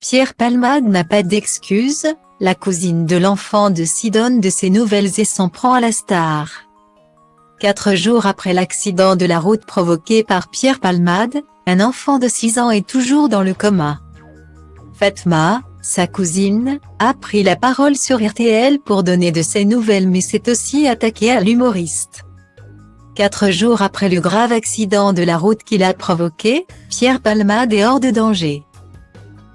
Pierre Palmade n'a pas d'excuses, la cousine de l'enfant de Sy donne de ses nouvelles et s'en prend à la star. 4 jours après l'accident de la route provoqué par Pierre Palmade, un enfant de 6 ans est toujours dans le coma. Fatma, sa cousine, a pris la parole sur RTL pour donner de ses nouvelles mais s'est aussi attaquée à l'humoriste. 4 jours après le grave accident de la route qu'il a provoqué, Pierre Palmade est hors de danger.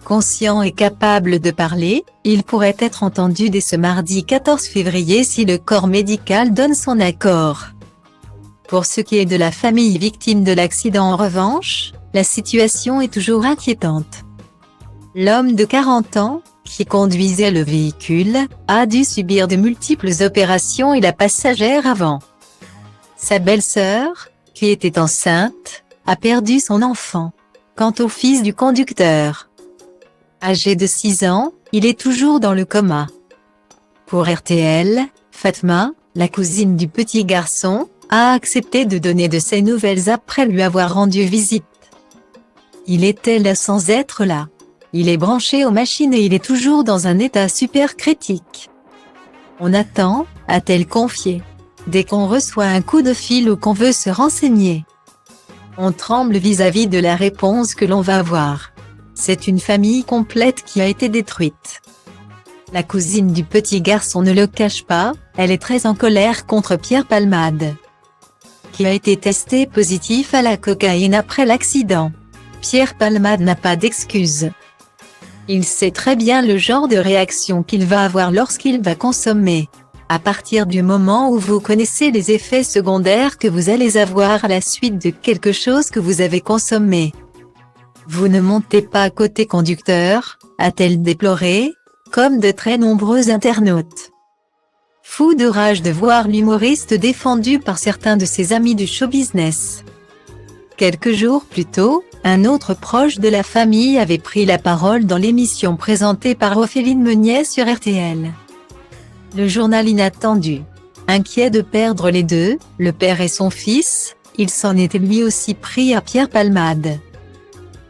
Conscient et capable de parler, il pourrait être entendu dès ce mardi 14 février si le corps médical donne son accord. Pour ce qui est de la famille victime de l'accident en revanche, la situation est toujours inquiétante. L'homme de 40 ans, qui conduisait le véhicule, a dû subir de multiples opérations et la passagère avant. Sa belle-sœur, qui était enceinte, a perdu son enfant. Quant au fils du conducteur, âgé de 6 ans, il est toujours dans le coma. Pour RTL, Fatma, la cousine du petit garçon, a accepté de donner de ses nouvelles après lui avoir rendu visite. Il était là sans être là. Il est branché aux machines et il est toujours dans un état super critique. On attend, a-t-elle confié. Dès qu'on reçoit un coup de fil ou qu'on veut se renseigner, on tremble vis-à-vis de la réponse que l'on va avoir. C'est une famille complète qui a été détruite. La cousine du petit garçon ne le cache pas, elle est très en colère contre Pierre Palmade, qui a été testé positif à la cocaïne après l'accident. Pierre Palmade n'a pas d'excuses. Il sait très bien le genre de réaction qu'il va avoir lorsqu'il va consommer. À partir du moment où vous connaissez les effets secondaires que vous allez avoir à la suite de quelque chose que vous avez consommé, vous ne montez pas côté conducteur, a-t-elle déploré, comme de très nombreux internautes. Fou de rage de voir l'humoriste défendu par certains de ses amis du show business. Quelques jours plus tôt, un autre proche de la famille avait pris la parole dans l'émission présentée par Ophéline Meunier sur RTL. Le journal inattendu. Inquiet de perdre les deux, le père et son fils, il s'en était lui aussi pris à Pierre Palmade.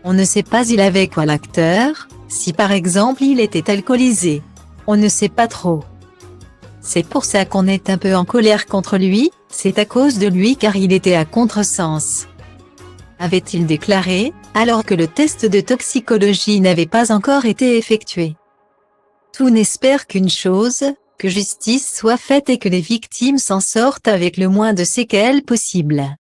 On ne sait pas il avait quoi l'acteur, si par exemple il était alcoolisé. On ne sait pas trop. C'est pour ça qu'on est un peu en colère contre lui, c'est à cause de lui car il était à contresens, avait-il déclaré, alors que le test de toxicologie n'avait pas encore été effectué. Tout n'espère qu'une chose, que justice soit faite et que les victimes s'en sortent avec le moins de séquelles possible.